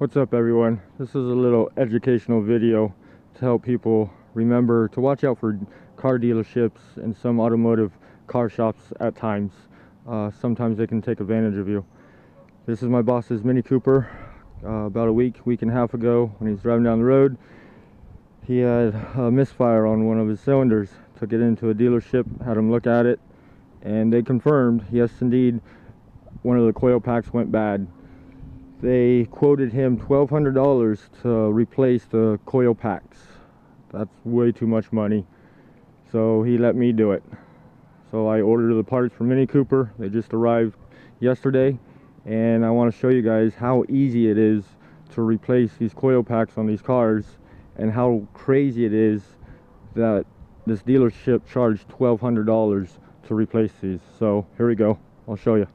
What's up, everyone? This is a little educational video to help people remember to watch out for car dealerships and some automotive car shops at times. Sometimes they can take advantage of you. This is my boss's Mini Cooper. About a week and a half ago, when he's driving down the road, he had a misfire on one of his cylinders. Took it into a dealership, had him look at it, and they confirmed, yes indeed, one of the coil packs went bad. They quoted him $1,200 to replace the coil packs. That's way too much money. So he let me do it. So I ordered the parts from Mini Cooper. They just arrived yesterday. And I want to show you guys how easy it is to replace these coil packs on these cars, and how crazy it is that this dealership charged $1,200 to replace these. So here we go. I'll show you.